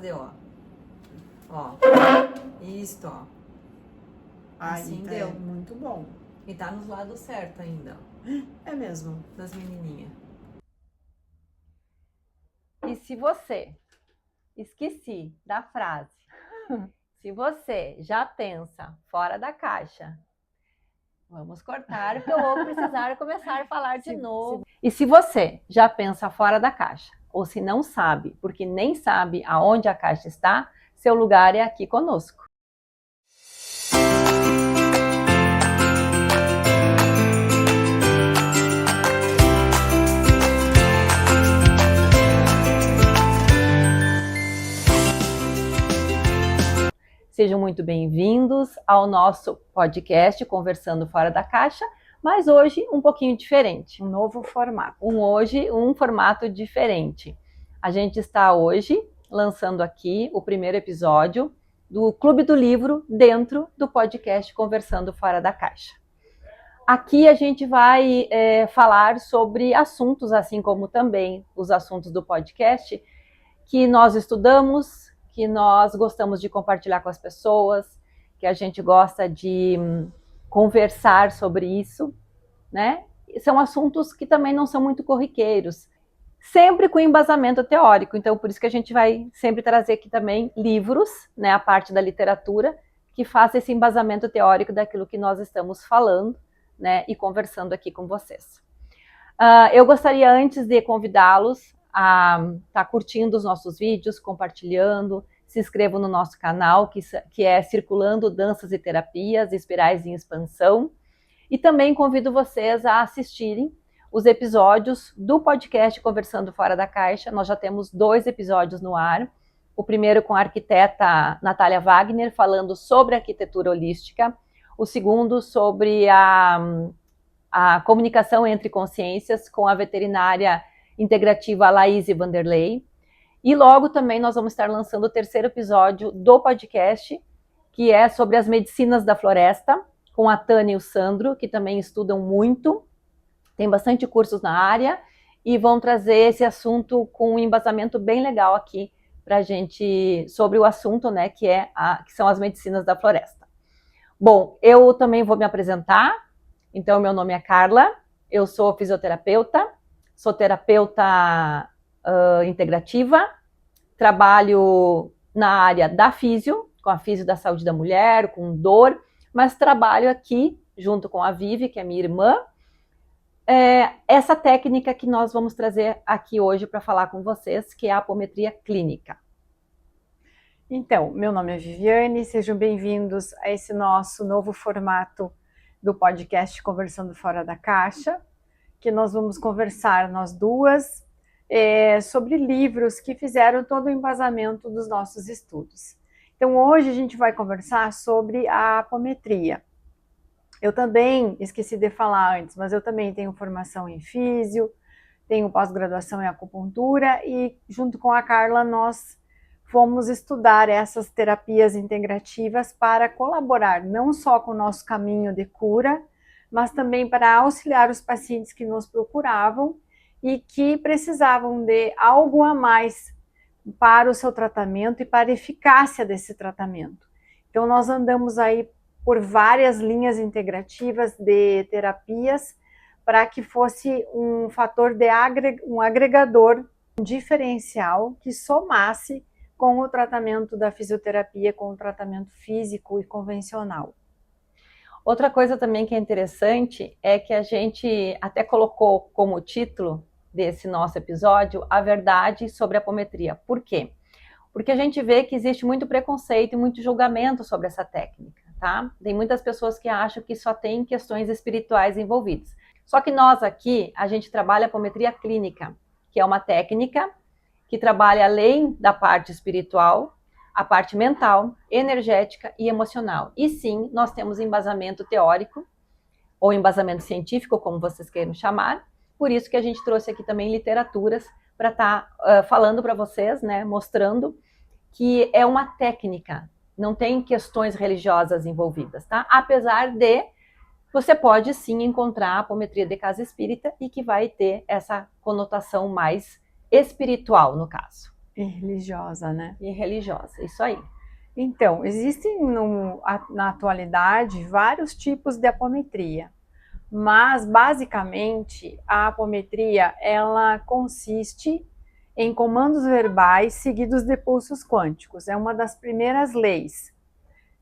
Cadê, ó? Ó. Isto, ó. Assim deu. Muito bom. E tá nos lados certos ainda, ó. É mesmo. Das menininhas. E se você, esqueci da frase, se você já pensa fora da caixa, vamos cortar porque eu vou precisar começar a falar de novo. E se você já pensa fora da caixa, ou se não sabe, porque nem sabe aonde a caixa está, seu lugar é aqui conosco. Sejam muito bem-vindos ao nosso podcast Conversando Fora da Caixa, mas hoje um pouquinho diferente. Um novo formato. Hoje um formato diferente. A gente está hoje lançando aqui o primeiro episódio do Clube do Livro dentro do podcast Conversando Fora da Caixa. Aqui a gente vai falar sobre assuntos, assim como também os assuntos do podcast, que nós estudamos, que nós gostamos de compartilhar com as pessoas, que a gente gosta de conversar sobre isso, né? São assuntos que também não são muito corriqueiros, sempre com embasamento teórico. Então, por isso que a gente vai sempre trazer aqui também livros, né, a parte da literatura, que faça esse embasamento teórico daquilo que nós estamos falando, né, e conversando aqui com vocês. Eu gostaria, antes de convidá-los a estar curtindo os nossos vídeos, compartilhando, se inscrevam no nosso canal, que é Circulando Danças e Terapias, Espirais em Expansão, e também convido vocês a assistirem os episódios do podcast Conversando Fora da Caixa. Nós já temos 2 episódios no ar, o primeiro com a arquiteta Natália Wagner, falando sobre arquitetura holística, o segundo sobre a comunicação entre consciências, com a veterinária integrativa Laís Vanderlei. E logo também nós vamos estar lançando o 3º episódio do podcast, que é sobre as medicinas da floresta, com a Tânia e o Sandro, que também estudam muito, tem bastante cursos na área, e vão trazer esse assunto com um embasamento bem legal aqui para a gente, sobre o assunto, né, que são as medicinas da floresta. Bom, eu também vou me apresentar. Então, meu nome é Carla, eu sou fisioterapeuta, sou terapeuta integrativa, trabalho na área da físio, com a físio da saúde da mulher, com dor, mas trabalho aqui, junto com a Vivi, que é minha irmã, essa técnica que nós vamos trazer aqui hoje para falar com vocês, que é a apometria clínica. Então, meu nome é Viviane, sejam bem-vindos a esse nosso novo formato do podcast Conversando Fora da Caixa, que nós vamos conversar, nós duas, sobre livros que fizeram todo o embasamento dos nossos estudos. Então, hoje a gente vai conversar sobre a apometria. Eu também, esqueci de falar antes, mas eu também tenho formação em físio, tenho pós-graduação em acupuntura e, junto com a Carla, nós fomos estudar essas terapias integrativas para colaborar não só com o nosso caminho de cura, mas também para auxiliar os pacientes que nos procuravam e que precisavam de algo a mais para o seu tratamento e para a eficácia desse tratamento. Então, nós andamos aí por várias linhas integrativas de terapias para que fosse um fator de um agregador, um diferencial que somasse com o tratamento da fisioterapia, com o tratamento físico e convencional. Outra coisa também que é interessante é que a gente até colocou como título desse nosso episódio a verdade sobre a apometria. Por quê? Porque a gente vê que existe muito preconceito e muito julgamento sobre essa técnica, tá? Tem muitas pessoas que acham que só tem questões espirituais envolvidas. Só que nós aqui, a gente trabalha a apometria clínica, que é uma técnica que trabalha além da parte espiritual, a parte mental, energética e emocional. E sim, nós temos embasamento teórico, ou embasamento científico, como vocês queiram chamar, por isso que a gente trouxe aqui também literaturas para estar falando para vocês, né, mostrando que é uma técnica, não tem questões religiosas envolvidas, tá? Apesar de você pode sim encontrar a apometria de casa espírita e que vai ter essa conotação mais espiritual, no caso. E religiosa, né? E religiosa, isso aí. Então, existem na atualidade vários tipos de apometria, mas basicamente a apometria ela consiste em comandos verbais seguidos de pulsos quânticos. É uma das primeiras leis.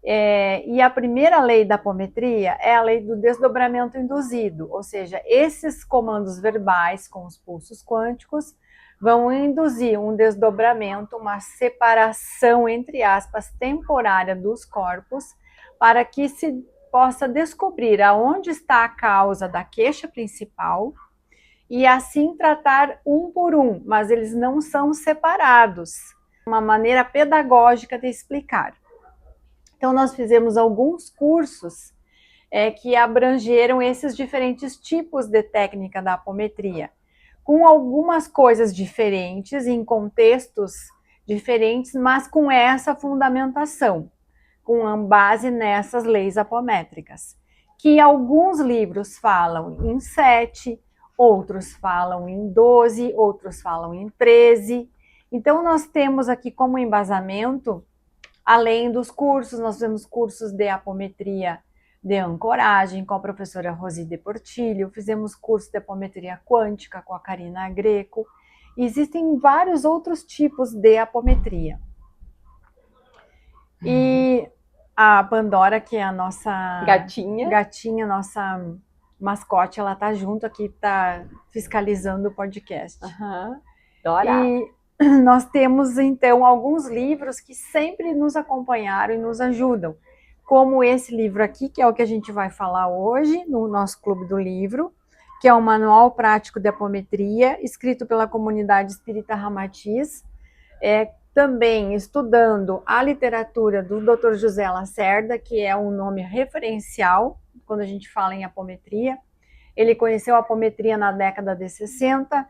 E a primeira lei da apometria é a lei do desdobramento induzido, ou seja, esses comandos verbais com os pulsos quânticos vão induzir um desdobramento, uma separação, entre aspas, temporária dos corpos, para que se possa descobrir aonde está a causa da queixa principal e assim tratar um por um, mas eles não são separados. Uma maneira pedagógica de explicar. Então, nós fizemos alguns cursos que abrangeram esses diferentes tipos de técnica da apometria, com algumas coisas diferentes, em contextos diferentes, mas com essa fundamentação, com base nessas leis apométricas, que alguns livros falam em 7, outros falam em 12, outros falam em 13. Então, nós temos aqui como embasamento, além dos cursos, nós temos cursos de apometria de ancoragem com a professora Rosi de Portillo, fizemos curso de apometria quântica com a Karina Greco. Existem vários outros tipos de apometria. E a Pandora, que é a nossa gatinha, nossa mascote, ela tá junto aqui, tá fiscalizando o podcast. Adora! E nós temos, então, alguns livros que sempre nos acompanharam e nos ajudam, como esse livro aqui, que é o que a gente vai falar hoje, no nosso Clube do Livro, que é um manual prático de apometria, escrito pela comunidade espírita Ramatiz, também estudando a literatura do Dr. José Lacerda, que é um nome referencial quando a gente fala em apometria. Ele conheceu a apometria na década de 60,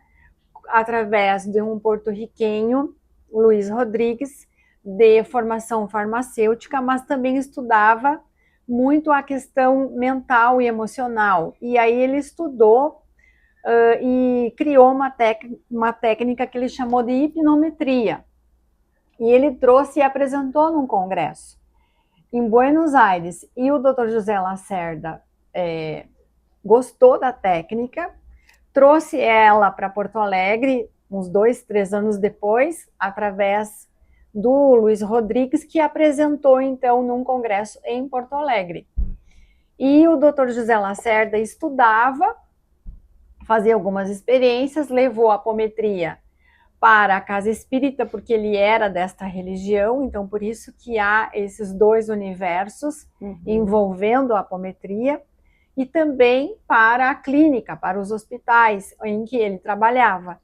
através de um porto-riquenho, Luiz Rodrigues, de formação farmacêutica, mas também estudava muito a questão mental e emocional. E aí ele estudou e criou uma técnica que ele chamou de hipnometria. E ele trouxe e apresentou num congresso em Buenos Aires. E o Dr. José Lacerda gostou da técnica, trouxe ela para Porto Alegre, uns 2, 3 anos depois, através do Luiz Rodrigues, que apresentou, então, num congresso em Porto Alegre. E o Dr. José Lacerda estudava, fazia algumas experiências, levou a apometria para a casa espírita, porque ele era desta religião, então por isso que há esses dois universos envolvendo a apometria, e também para a clínica, para os hospitais em que ele trabalhava.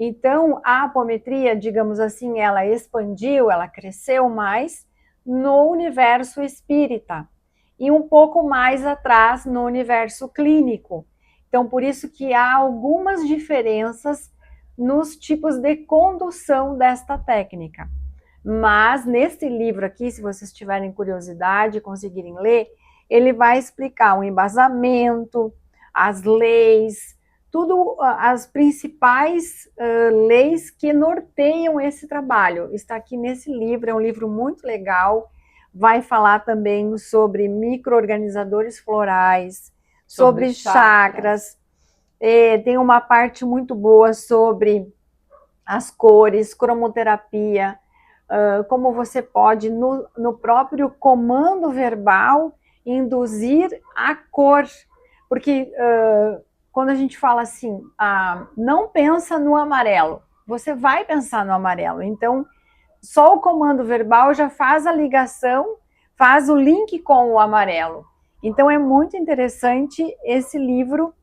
Então, a apometria, digamos assim, ela expandiu, ela cresceu mais no universo espírita e um pouco mais atrás no universo clínico. Então, por isso que há algumas diferenças nos tipos de condução desta técnica. Mas, nesse livro aqui, se vocês tiverem curiosidade e conseguirem ler, ele vai explicar o embasamento, as leis, tudo, as principais leis que norteiam esse trabalho. Está aqui nesse livro, é um livro muito legal. Vai falar também sobre micro-organizadores florais, sobre chakras. Tem uma parte muito boa sobre as cores, cromoterapia, como você pode, no próprio comando verbal, induzir a cor. Porque quando a gente fala assim, não pensa no amarelo, você vai pensar no amarelo. Então, só o comando verbal já faz a ligação, faz o link com o amarelo. Então, é muito interessante esse livro,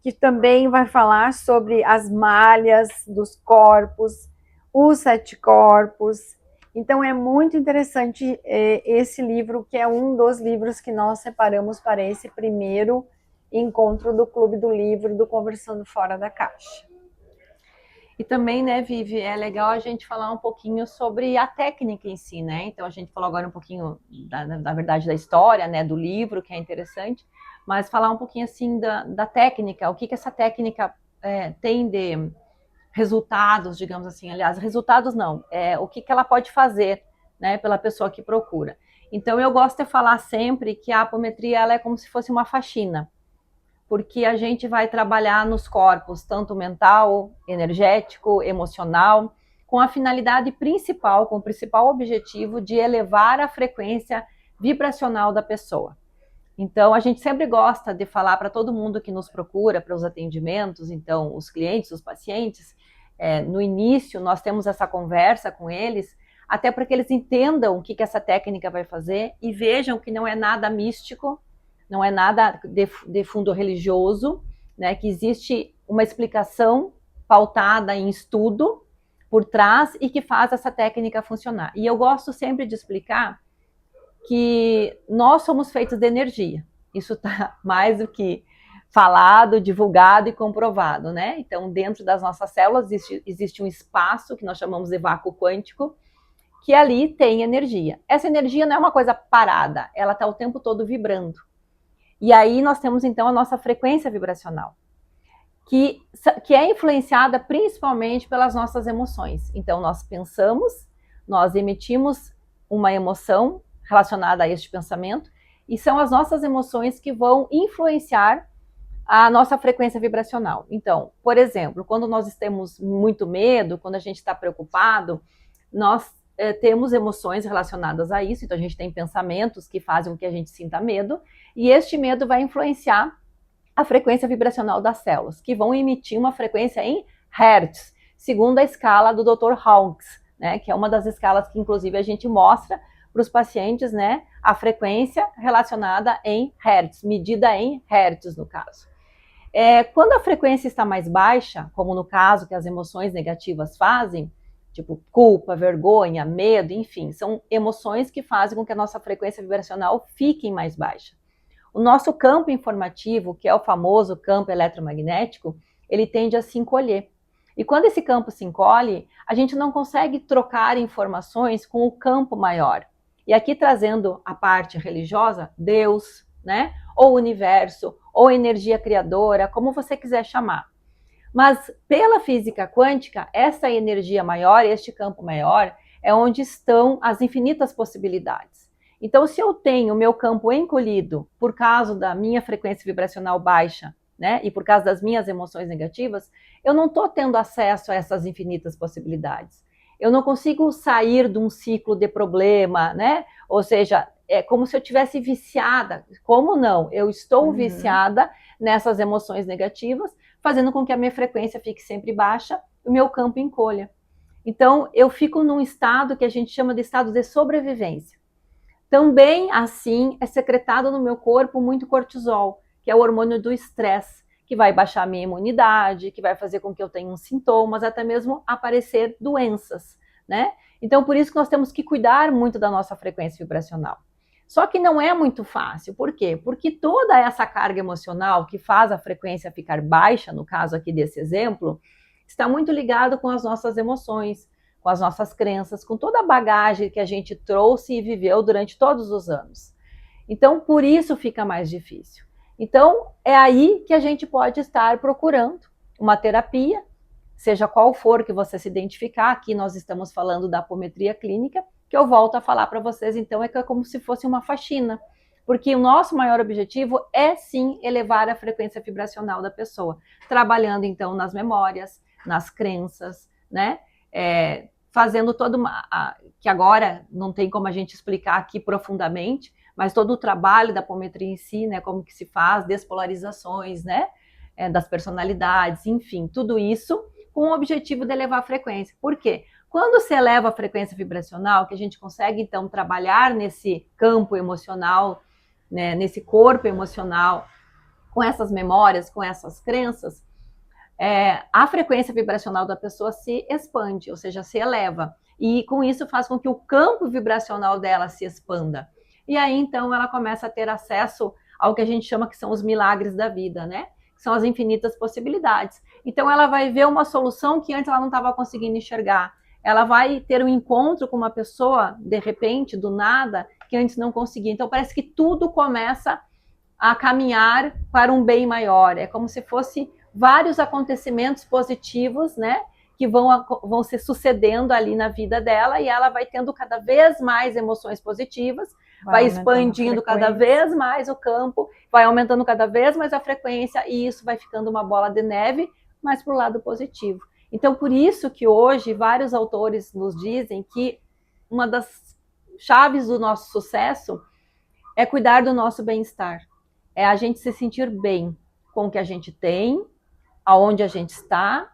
que também vai falar sobre as malhas dos corpos, os 7 corpos. Então, é muito interessante esse livro, que é um dos livros que nós separamos para esse primeiro encontro do Clube do Livro, do Conversando Fora da Caixa. E também, né, Vivi, é legal a gente falar um pouquinho sobre a técnica em si, né? Então, a gente falou agora um pouquinho, na verdade, da história, né, do livro, que é interessante, mas falar um pouquinho, assim, da técnica, o que essa técnica tem de resultados, digamos assim. Aliás, resultados não, o que ela pode fazer, né, pela pessoa que procura. Então, eu gosto de falar sempre que a apometria ela é como se fosse uma faxina, porque a gente vai trabalhar nos corpos, tanto mental, energético, emocional, com a finalidade principal, com o principal objetivo de elevar a frequência vibracional da pessoa. Então, a gente sempre gosta de falar para todo mundo que nos procura para os atendimentos, então, os clientes, os pacientes, no início nós temos essa conversa com eles, até para que eles entendam o que essa técnica vai fazer e vejam que não é nada místico, não é nada de fundo religioso, né, que existe uma explicação pautada em estudo por trás e que faz essa técnica funcionar. E eu gosto sempre de explicar que nós somos feitos de energia. Isso está mais do que falado, divulgado e comprovado, né? Então, dentro das nossas células existe um espaço que nós chamamos de vácuo quântico, que ali tem energia. Essa energia não é uma coisa parada, ela está o tempo todo vibrando. E aí nós temos, então, a nossa frequência vibracional, que é influenciada principalmente pelas nossas emoções. Então, nós pensamos, nós emitimos uma emoção relacionada a este pensamento, e são as nossas emoções que vão influenciar a nossa frequência vibracional. Então, por exemplo, quando nós temos muito medo, quando a gente está preocupado, nós temos emoções relacionadas a isso, então a gente tem pensamentos que fazem com que a gente sinta medo, e este medo vai influenciar a frequência vibracional das células, que vão emitir uma frequência em Hertz, segundo a escala do Dr. Hawkes, né, que é uma das escalas que inclusive a gente mostra para os pacientes, né, a frequência relacionada em Hertz, medida em Hertz no caso. Quando a frequência está mais baixa, como no caso que as emoções negativas fazem, tipo culpa, vergonha, medo, enfim, são emoções que fazem com que a nossa frequência vibracional fique mais baixa. O nosso campo informativo, que é o famoso campo eletromagnético, ele tende a se encolher. E quando esse campo se encolhe, a gente não consegue trocar informações com o campo maior. E aqui trazendo a parte religiosa, Deus, né? Ou universo, ou energia criadora, como você quiser chamar. Mas pela física quântica, essa energia maior, este campo maior, é onde estão as infinitas possibilidades. Então, se eu tenho o meu campo encolhido por causa da minha frequência vibracional baixa, né, e por causa das minhas emoções negativas, eu não estou tendo acesso a essas infinitas possibilidades. Eu não consigo sair de um ciclo de problema, né? Ou seja, é como se eu tivesse viciada. Como não? Eu estou viciada nessas emoções negativas, fazendo com que a minha frequência fique sempre baixa e o meu campo encolha. Então, eu fico num estado que a gente chama de estado de sobrevivência. Também, assim, é secretado no meu corpo muito cortisol, que é o hormônio do estresse, que vai baixar a minha imunidade, que vai fazer com que eu tenha sintomas, até mesmo aparecer doenças, né? Então, por isso que nós temos que cuidar muito da nossa frequência vibracional. Só que não é muito fácil. Por quê? Porque toda essa carga emocional que faz a frequência ficar baixa, no caso aqui desse exemplo, está muito ligado com as nossas emoções, com as nossas crenças, com toda a bagagem que a gente trouxe e viveu durante todos os anos. Então, por isso fica mais difícil. Então, é aí que a gente pode estar procurando uma terapia, seja qual for que você se identificar. Aqui nós estamos falando da apometria clínica, que eu volto a falar para vocês, então, é que é como se fosse uma faxina, porque o nosso maior objetivo é, sim, elevar a frequência vibracional da pessoa, trabalhando, então, nas memórias, nas crenças, né, fazendo toda que agora não tem como a gente explicar aqui profundamente, mas todo o trabalho da apometria em si, né, como que se faz, despolarizações, né, das personalidades, enfim, tudo isso com o objetivo de elevar a frequência. Por quê? Quando se eleva a frequência vibracional, que a gente consegue, então, trabalhar nesse campo emocional, né, nesse corpo emocional, com essas memórias, com essas crenças, a frequência vibracional da pessoa se expande, ou seja, se eleva. E com isso faz com que o campo vibracional dela se expanda. E aí, então, ela começa a ter acesso ao que a gente chama que são os milagres da vida, né? Que são as infinitas possibilidades. Então, ela vai ver uma solução que antes ela não estava conseguindo enxergar. Ela vai ter um encontro com uma pessoa, de repente, do nada, que antes não conseguia. Então, parece que tudo começa a caminhar para um bem maior. É como se fosse vários acontecimentos positivos, né? que vão se sucedendo ali na vida dela e ela vai tendo cada vez mais emoções positivas, vai expandindo cada vez mais o campo, vai aumentando cada vez mais a frequência e isso vai ficando uma bola de neve, mas para o lado positivo. Então, por isso que hoje vários autores nos dizem que uma das chaves do nosso sucesso é cuidar do nosso bem-estar. É a gente se sentir bem com o que a gente tem, aonde a gente está,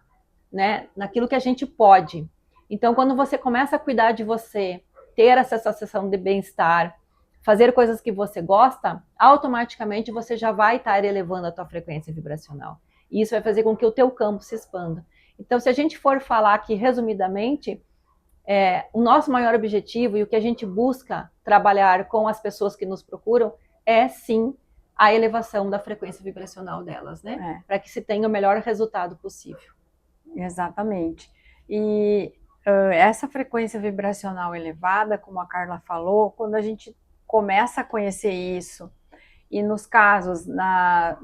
né, naquilo que a gente pode. Então, quando você começa a cuidar de você, ter essa sensação de bem-estar, fazer coisas que você gosta, automaticamente você já vai estar elevando a tua frequência vibracional. E isso vai fazer com que o teu campo se expanda. Então, se a gente for falar aqui resumidamente, o nosso maior objetivo e o que a gente busca trabalhar com as pessoas que nos procuram é, sim, a elevação da frequência vibracional delas, né? Para que se tenha o melhor resultado possível. Exatamente. E essa frequência vibracional elevada, como a Carla falou, quando a gente começa a conhecer isso, e nos casos, na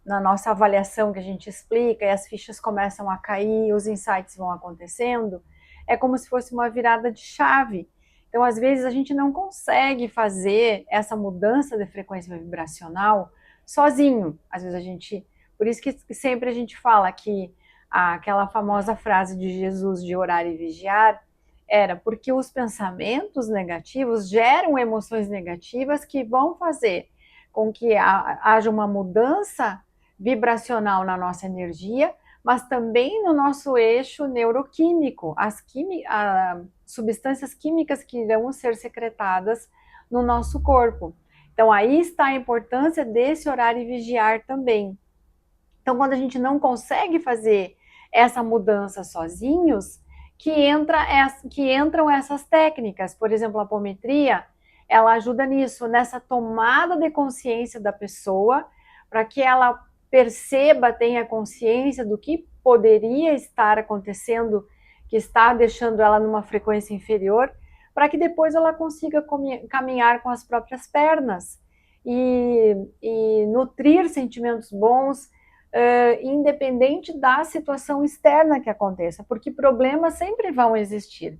nossa avaliação que a gente explica, e as fichas começam a cair, os insights vão acontecendo, é como se fosse uma virada de chave. Então, às vezes, a gente não consegue fazer essa mudança de frequência vibracional sozinho. Às vezes a gente... Por isso que sempre a gente fala que aquela famosa frase de Jesus de orar e vigiar era porque os pensamentos negativos geram emoções negativas que vão fazer com que haja uma mudança vibracional na nossa energia, mas também no nosso eixo neuroquímico, as substâncias químicas que irão ser secretadas no nosso corpo. Então aí está a importância desse orar e vigiar também. Então quando a gente não consegue fazer essa mudança sozinhos, que entram essas técnicas, por exemplo, a apometria, ela ajuda nisso, nessa tomada de consciência da pessoa, para que ela perceba, tenha consciência do que poderia estar acontecendo, que está deixando ela numa frequência inferior, para que depois ela consiga caminhar com as próprias pernas e nutrir sentimentos bons, independente da situação externa que aconteça, porque problemas sempre vão existir,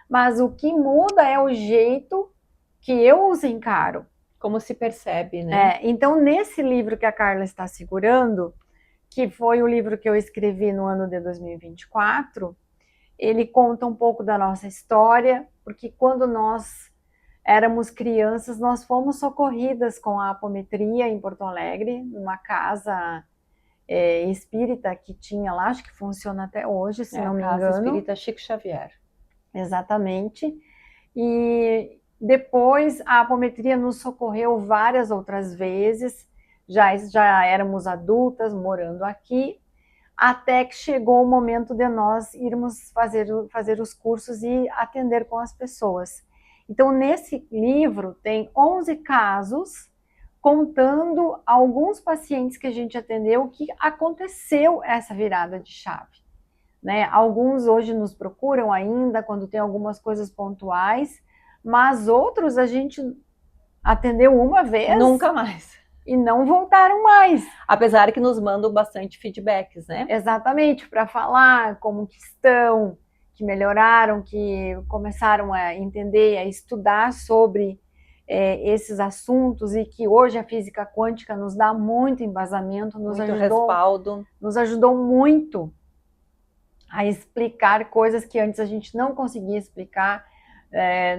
mas o que muda é o jeito que eu os encaro. Como se percebe, né? Então, nesse livro que a Carla está segurando, que foi o livro que eu escrevi no ano de 2024, ele conta um pouco da nossa história, porque quando nós éramos crianças, nós fomos socorridas com a apometria em Porto Alegre, numa casa espírita que tinha lá, acho que funciona até hoje, se não me engano. A casa espírita Chico Xavier. Exatamente. E depois a apometria nos socorreu várias outras vezes, já éramos adultas morando aqui, até que chegou o momento de nós irmos fazer os cursos e atender com as pessoas. Então, nesse livro tem 11 casos contando alguns pacientes que a gente atendeu que aconteceu essa virada de chave, né? Alguns hoje nos procuram ainda quando tem algumas coisas pontuais, mas outros a gente atendeu uma vez. Nunca mais. E não voltaram mais. Apesar que nos mandam bastante feedbacks, né? Exatamente, para falar como que estão, que melhoraram, que começaram a entender, a estudar sobre esses assuntos e que hoje a física quântica nos dá muito embasamento, muito respaldo. Nos ajudou muito a explicar coisas que antes a gente não conseguia explicar.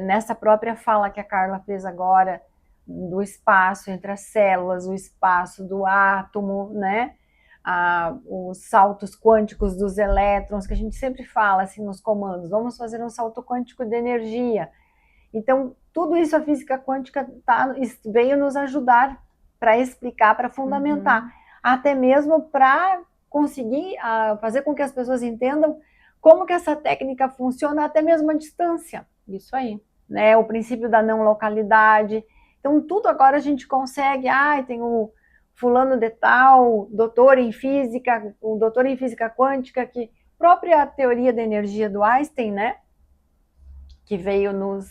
Nessa própria fala que a Carla fez agora, do espaço entre as células, o espaço do átomo, né? Os saltos quânticos dos elétrons, que a gente sempre fala assim nos comandos, vamos fazer um salto quântico de energia. Então, tudo isso a física quântica veio nos ajudar para explicar, para fundamentar, até mesmo para conseguir fazer com que as pessoas entendam como que essa técnica funciona, até mesmo à distância. Isso aí. Né? O princípio da não localidade. Então, tudo agora a gente consegue, tem o fulano de tal, doutor em física, o doutor em física quântica, que própria teoria da energia do Einstein, né? Que veio nos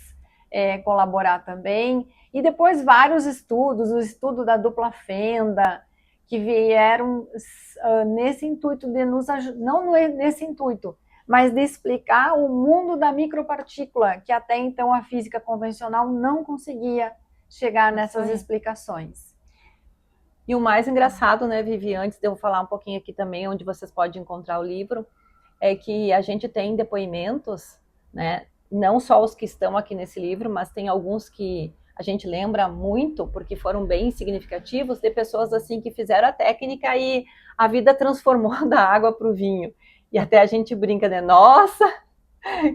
colaborar também. E depois vários estudos, o estudo da dupla fenda, que vieram nesse intuito de nos ajudar, não nesse intuito, mas de explicar o mundo da micropartícula, que até então a física convencional não conseguia chegar nessas explicações. E o mais engraçado, né, Vivi, antes de eu falar um pouquinho aqui também, onde vocês podem encontrar o livro, é que a gente tem depoimentos, né, não só os que estão aqui nesse livro, mas tem alguns que a gente lembra muito, porque foram bem significativos, de pessoas assim que fizeram a técnica e a vida transformou da água para o vinho. E até a gente brinca, né, nossa,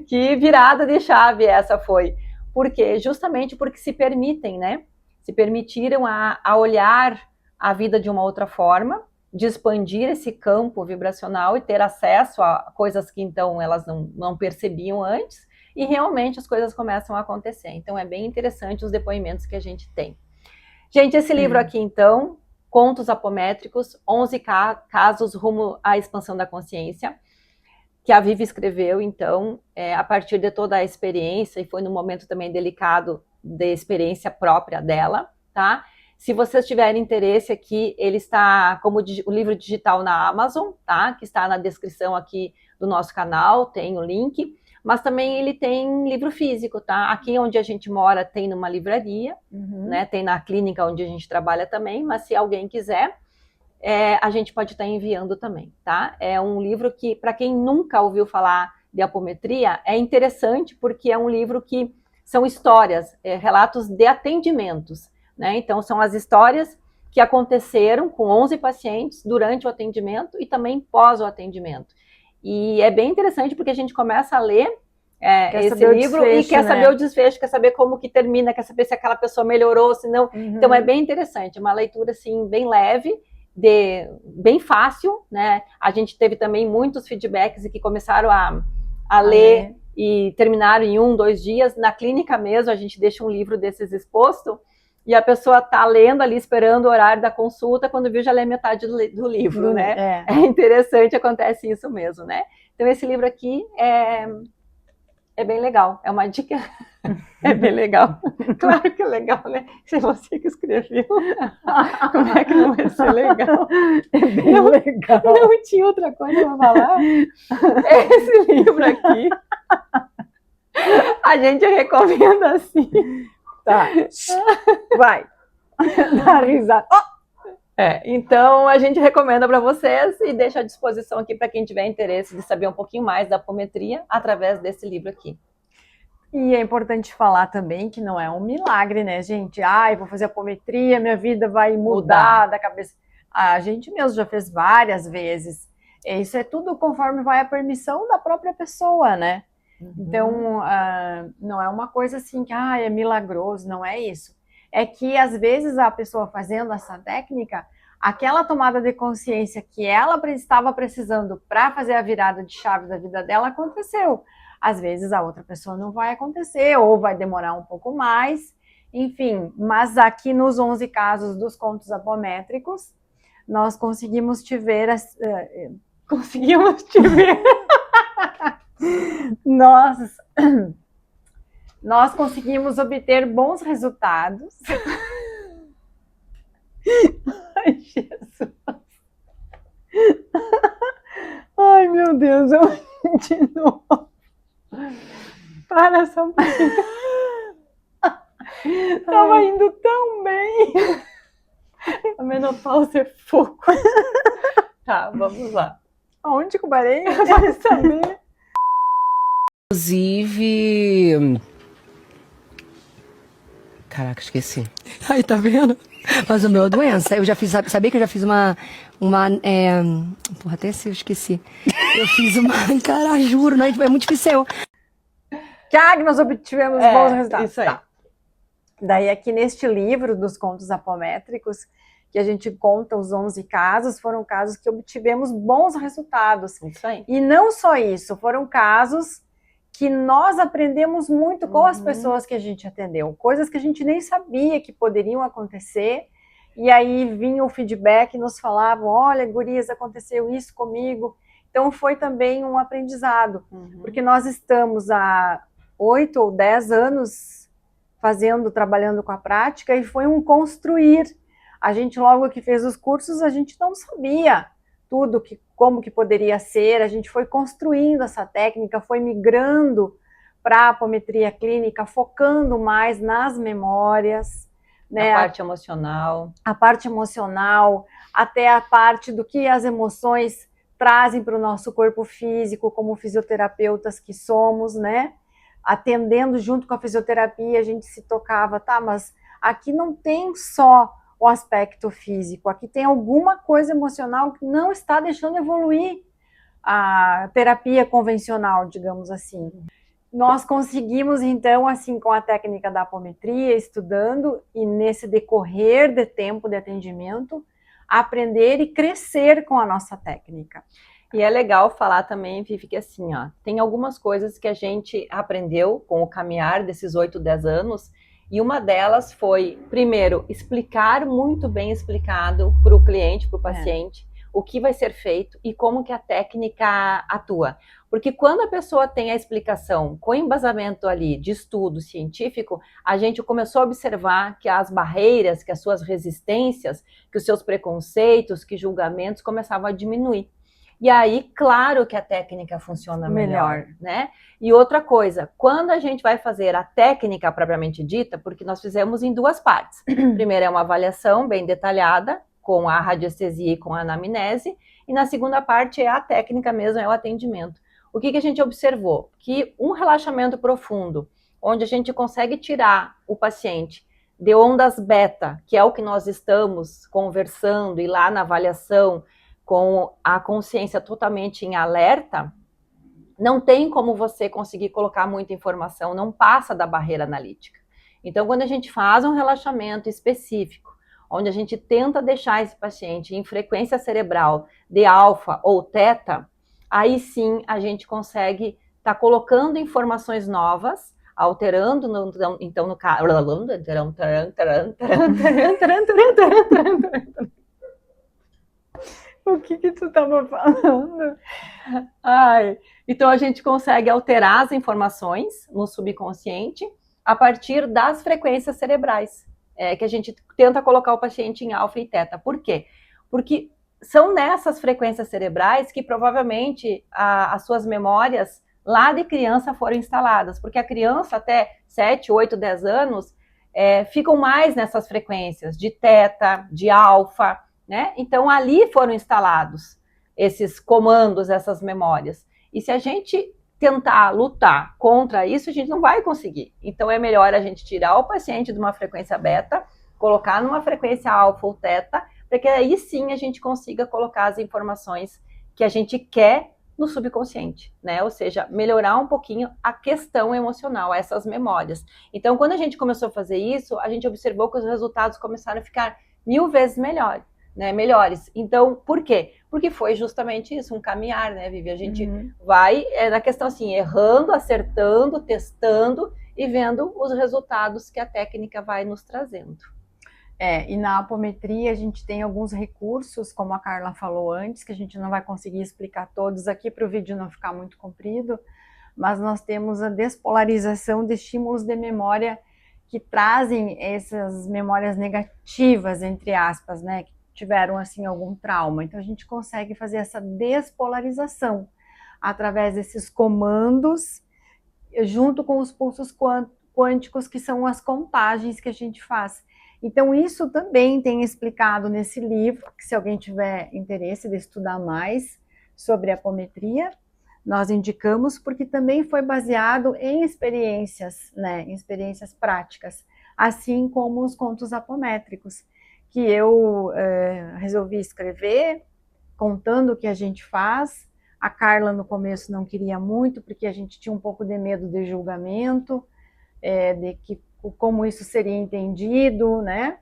que virada de chave essa foi. Por quê? Justamente porque se permitem, né, se permitiram a olhar a vida de uma outra forma, de expandir esse campo vibracional e ter acesso a coisas que então elas não percebiam antes, e realmente as coisas começam a acontecer. Então é bem interessante os depoimentos que a gente tem. Gente, esse livro aqui então, Contos Apométricos, 11 casos rumo à expansão da consciência, que a Vivi escreveu então, a partir de toda a experiência, e foi num momento também delicado de experiência própria dela, tá? Se vocês tiverem interesse aqui, ele está como o livro digital na Amazon, tá? Que está na descrição aqui do nosso canal, tem o link. Mas também ele tem livro físico, tá? Aqui onde a gente mora tem numa livraria, né? Tem na clínica onde a gente trabalha também, mas se alguém quiser, a gente pode estar enviando também, tá? É um livro que, para quem nunca ouviu falar de apometria, é interessante porque é um livro que são histórias, relatos de atendimentos, né? Então, são as histórias que aconteceram com 11 pacientes durante o atendimento e também pós o atendimento. E é bem interessante porque a gente começa a ler esse livro e quer saber o desfecho, quer saber como que termina, quer saber se aquela pessoa melhorou, se não. Então, é bem interessante, uma leitura, assim, bem leve, bem fácil, né? A gente teve também muitos feedbacks e que começaram a ler e terminaram em 1, 2 dias. Na clínica mesmo, a gente deixa um livro desses exposto e a pessoa está lendo ali, esperando o horário da consulta, quando viu já lê metade do livro, né? É interessante, acontece isso mesmo, né? Então, esse livro aqui é bem legal, é uma dica, é bem legal. Claro que é legal, né? Se você que escreveu, como é que não vai ser legal? É bem legal. Não tinha outra coisa para falar. Esse livro aqui, a gente recomenda assim. Tá, vai, dá risada. Então a gente recomenda para vocês e deixa à disposição aqui para quem tiver interesse de saber um pouquinho mais da apometria através desse livro aqui. E é importante falar também que não é um milagre, né, gente? Eu vou fazer apometria, minha vida vai mudar da cabeça. A gente mesmo já fez várias vezes. Isso é tudo conforme vai a permissão da própria pessoa, né? Então, não é uma coisa assim que é milagroso, não é isso. É que, às vezes, a pessoa fazendo essa técnica, aquela tomada de consciência que ela estava precisando para fazer a virada de chave da vida dela aconteceu. Às vezes, a outra pessoa não vai acontecer, ou vai demorar um pouco mais, enfim. Mas aqui nos 11 casos dos contos apométricos, nós conseguimos te ver... Conseguimos te ver... Nós conseguimos obter bons resultados. Ai, Jesus. Ai, meu Deus, de novo. Para só um pouquinho. Tava indo tão bem. A menopausa é fogo. Tá, vamos lá. Aonde que eu parei? Vai saber. Inclusive... Caraca, esqueci. Aí, tá vendo? Mas o meu é doença. Eu já fiz, sabia que eu já fiz uma porra, até se eu esqueci. Eu fiz uma, cara, juro, não, é muito difícil. Que nós obtivemos bons resultados. Isso aí. Tá. Daí aqui neste livro dos contos apométricos, que a gente conta os 11 casos, foram casos que obtivemos bons resultados. Isso aí. E não só isso, foram casos que nós aprendemos muito com as pessoas que a gente atendeu, coisas que a gente nem sabia que poderiam acontecer, e aí vinha o feedback e nos falavam, olha, gurias, aconteceu isso comigo. Então foi também um aprendizado, porque nós estamos há 8 ou 10 anos trabalhando com a prática, e foi um construir. A gente, logo que fez os cursos, a gente não sabia tudo como que poderia ser, a gente foi construindo essa técnica, foi migrando para a apometria clínica, focando mais nas memórias, né? A parte emocional. A parte emocional, até a parte do que as emoções trazem para o nosso corpo físico, como fisioterapeutas que somos, né? Atendendo junto com a fisioterapia, a gente se tocava, tá, mas aqui não tem só o aspecto físico, aqui tem alguma coisa emocional que não está deixando evoluir a terapia convencional, digamos assim. Nós conseguimos, então, assim, com a técnica da apometria, estudando, e nesse decorrer de tempo de atendimento, aprender e crescer com a nossa técnica. E é legal falar também, Vivi, que assim, ó, tem algumas coisas que a gente aprendeu com o caminhar desses 8, 10 anos, e uma delas foi, primeiro, explicar muito bem explicado para o cliente, para o paciente, o que vai ser feito e como que a técnica atua. Porque quando a pessoa tem a explicação com embasamento ali de estudo científico, a gente começou a observar que as barreiras, que as suas resistências, que os seus preconceitos, que julgamentos começavam a diminuir. E aí, claro que a técnica funciona melhor, né? E outra coisa, quando a gente vai fazer a técnica propriamente dita, porque nós fizemos em 2 partes. Primeiro é uma avaliação bem detalhada, com a radiestesia e com a anamnese, e na segunda parte é a técnica mesmo, é o atendimento. O que a gente observou? Que um relaxamento profundo, onde a gente consegue tirar o paciente de ondas beta, que é o que nós estamos conversando, e lá na avaliação, com a consciência totalmente em alerta, não tem como você conseguir colocar muita informação, não passa da barreira analítica. Então, quando a gente faz um relaxamento específico, onde a gente tenta deixar esse paciente em frequência cerebral de alfa ou teta, aí sim a gente consegue estar colocando informações novas, alterando, então no caso... O que tu estava falando? Então a gente consegue alterar as informações no subconsciente a partir das frequências cerebrais, que a gente tenta colocar o paciente em alfa e teta. Por quê? Porque são nessas frequências cerebrais que provavelmente as suas memórias lá de criança foram instaladas, porque a criança até 7, 8, 10 anos ficam mais nessas frequências de teta, de alfa, né? Então ali foram instalados esses comandos, essas memórias. E se a gente tentar lutar contra isso, a gente não vai conseguir. Então é melhor a gente tirar o paciente de uma frequência beta, colocar numa frequência alfa ou teta, para que aí sim a gente consiga colocar as informações que a gente quer no subconsciente, né? Ou seja, melhorar um pouquinho a questão emocional, essas memórias. Então, quando a gente começou a fazer isso, a gente observou que os resultados começaram a ficar 1000 vezes melhores. Então, por quê? Porque foi justamente isso, um caminhar, né, Vivi? A gente vai, na questão assim, errando, acertando, testando e vendo os resultados que a técnica vai nos trazendo. E na apometria a gente tem alguns recursos, como a Carla falou antes, que a gente não vai conseguir explicar todos aqui para o vídeo não ficar muito comprido, mas nós temos a despolarização de estímulos de memória que trazem essas memórias negativas, entre aspas, né, que tiveram assim algum trauma. Então a gente consegue fazer essa despolarização através desses comandos, junto com os pulsos quânticos, que são as contagens que a gente faz. Então isso também tem explicado nesse livro, que se alguém tiver interesse de estudar mais sobre apometria, nós indicamos, porque também foi baseado em experiências, né, em experiências práticas, assim como os contos apométricos, que eu resolvi escrever, contando o que a gente faz. A Carla no começo não queria muito, porque a gente tinha um pouco de medo de julgamento, de que como isso seria entendido, né?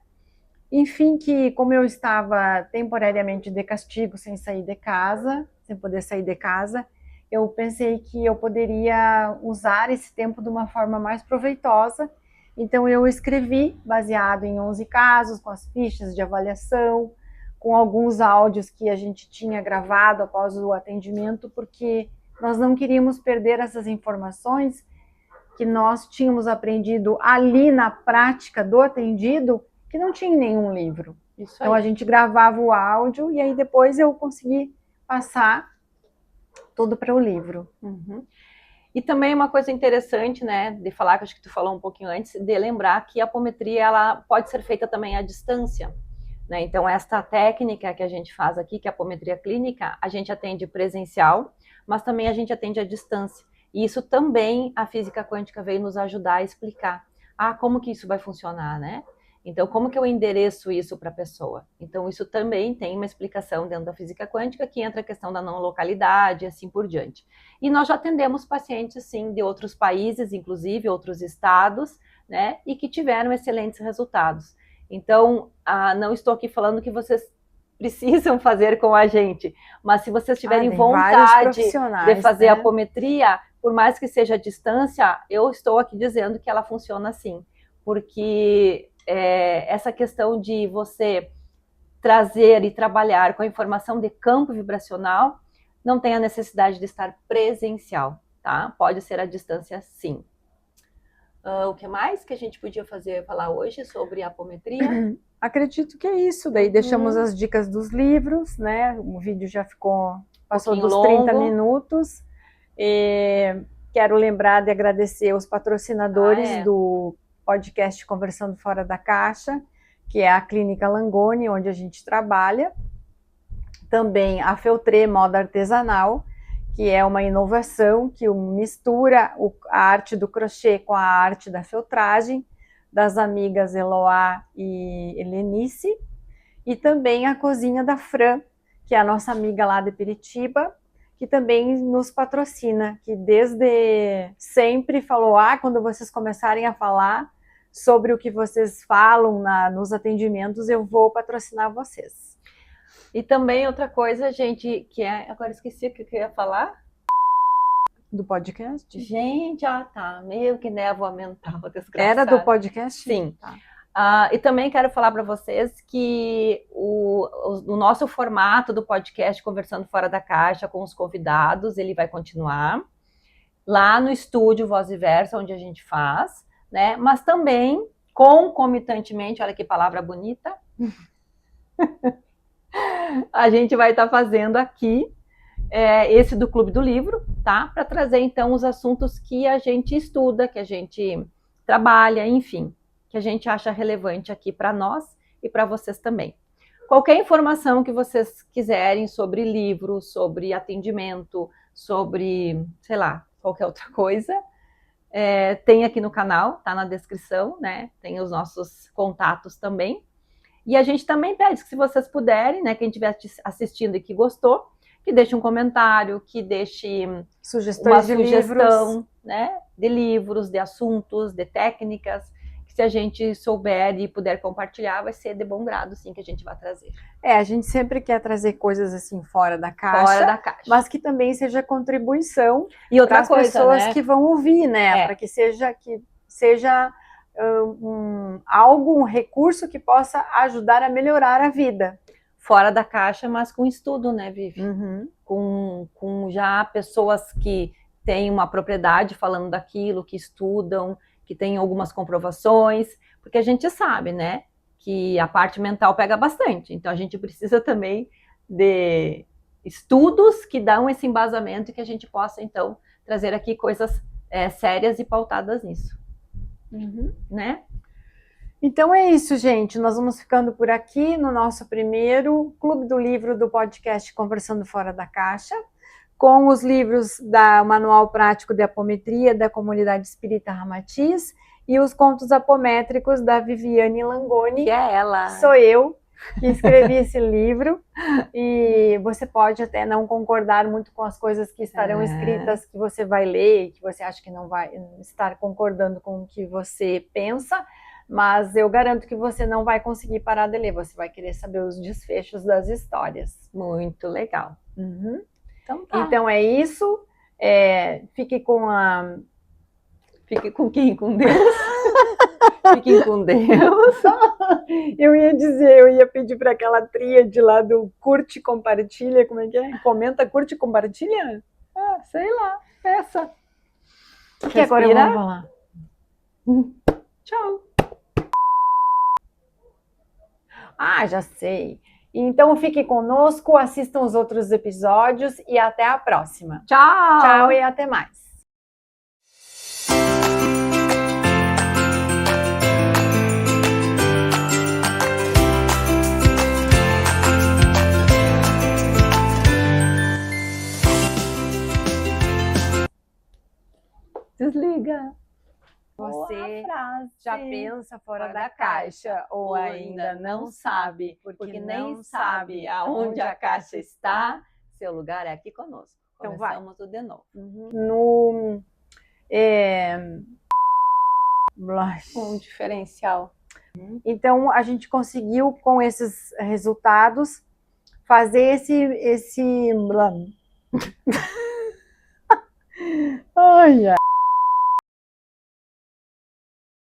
Enfim, que como eu estava temporariamente de castigo, sem sair de casa, sem poder sair de casa, eu pensei que eu poderia usar esse tempo de uma forma mais proveitosa. Então eu escrevi, baseado em 11 casos, com as fichas de avaliação, com alguns áudios que a gente tinha gravado após o atendimento, porque nós não queríamos perder essas informações que nós tínhamos aprendido ali na prática do atendido, que não tinha em nenhum livro. Então a gente gravava o áudio e aí depois eu consegui passar tudo para o livro. Uhum. E também uma coisa interessante, né, de falar, que acho que tu falou um pouquinho antes, de lembrar que a apometria, ela pode ser feita também à distância, né? Então, esta técnica que a gente faz aqui, que é a apometria clínica, a gente atende presencial, mas também a gente atende à distância. E isso também a física quântica veio nos ajudar a explicar. Como que isso vai funcionar, né? Então, como que eu endereço isso para a pessoa? Então, isso também tem uma explicação dentro da física quântica, que entra a questão da não localidade e assim por diante. E nós já atendemos pacientes, sim, de outros países, inclusive outros estados, né? E que tiveram excelentes resultados. Então, não estou aqui falando que vocês precisam fazer com a gente, mas se vocês tiverem vontade de fazer apometria, por mais que seja à distância, eu estou aqui dizendo que ela funciona assim, porque essa questão de você trazer e trabalhar com a informação de campo vibracional não tem a necessidade de estar presencial, tá? Pode ser à distância, sim. O que mais que a gente podia falar hoje sobre a apometria? Acredito que é isso. Daí deixamos as dicas dos livros, né? O vídeo já passou dos longo. 30 minutos. Quero lembrar de agradecer os patrocinadores do podcast Conversando Fora da Caixa, que é a Clínica Langoni, onde a gente trabalha. Também a Feltré Moda Artesanal, que é uma inovação que mistura a arte do crochê com a arte da feltragem, das amigas Eloá e Helenice. E também a Cozinha da Fran, que é a nossa amiga lá de Piritiba, que também nos patrocina, que desde sempre falou, quando vocês começarem a falar sobre o que vocês falam nos atendimentos, eu vou patrocinar vocês. E também outra coisa, gente, agora esqueci o que eu ia falar. Do podcast? Gente, tá, meio que névoa mental, desgraçada. Era do podcast? Sim. Tá. E também quero falar para vocês que o nosso formato do podcast Conversando Fora da Caixa com os convidados, ele vai continuar lá no estúdio Voz e Versa, onde a gente faz, né? Mas também, concomitantemente, olha que palavra bonita, a gente vai estar fazendo aqui esse do Clube do Livro, tá? Para trazer, então, os assuntos que a gente estuda, que a gente trabalha, enfim, que a gente acha relevante aqui para nós e para vocês também. Qualquer informação que vocês quiserem sobre livro, sobre atendimento, sobre, sei lá, qualquer outra coisa, tem aqui no canal, tá na descrição, né? Tem os nossos contatos também. E a gente também pede que, se vocês puderem, né, quem estiver assistindo e que gostou, que deixe um comentário, que deixe uma sugestão, né, de livros, de assuntos, de técnicas, que se a gente souber e puder compartilhar, vai ser de bom grado, sim, que a gente vai trazer. A gente sempre quer trazer coisas assim fora da caixa, mas que também seja contribuição para as pessoas, né, que vão ouvir, né, para que seja um recurso que possa ajudar a melhorar a vida. Fora da caixa, mas com estudo, né, Vivi? Com já pessoas que têm uma propriedade falando daquilo, que estudam, que têm algumas comprovações, porque a gente sabe, né, que a parte mental pega bastante, então a gente precisa também de estudos que dão esse embasamento e que a gente possa, então, trazer aqui coisas sérias e pautadas nisso. Né? Então é isso, gente. Nós vamos ficando por aqui no nosso primeiro Clube do Livro do podcast Conversando Fora da Caixa, com os livros da Manual Prático de Apometria da Comunidade Espírita Ramatiz e os contos apométricos da Viviane Langoni. Que é ela. Sou eu que escrevi esse livro, e você pode até não concordar muito com as coisas que estarão escritas, que você vai ler, que você acha que não vai estar concordando com o que você pensa, mas eu garanto que você não vai conseguir parar de ler, você vai querer saber os desfechos das histórias. Muito legal. Então, tá. Então é isso. Fique com quem? Com Deus. Fiquem com Deus. Eu ia pedir para aquela tríade lá do curte, compartilha, como é que é? Comenta, curte, compartilha? Sei lá, essa. Que agora eu vou falar. Tchau. Já sei. Então fique conosco, assistam os outros episódios e até a próxima. Tchau! Tchau e até mais. Desliga. Você Boa frase. já pensa fora da caixa ou ainda não sabe, porque nem sabe aonde a caixa está, seu lugar é aqui conosco. Então vai. Começamos tudo de novo. No blush. Um diferencial. Então a gente conseguiu com esses resultados fazer esse Ai, ai.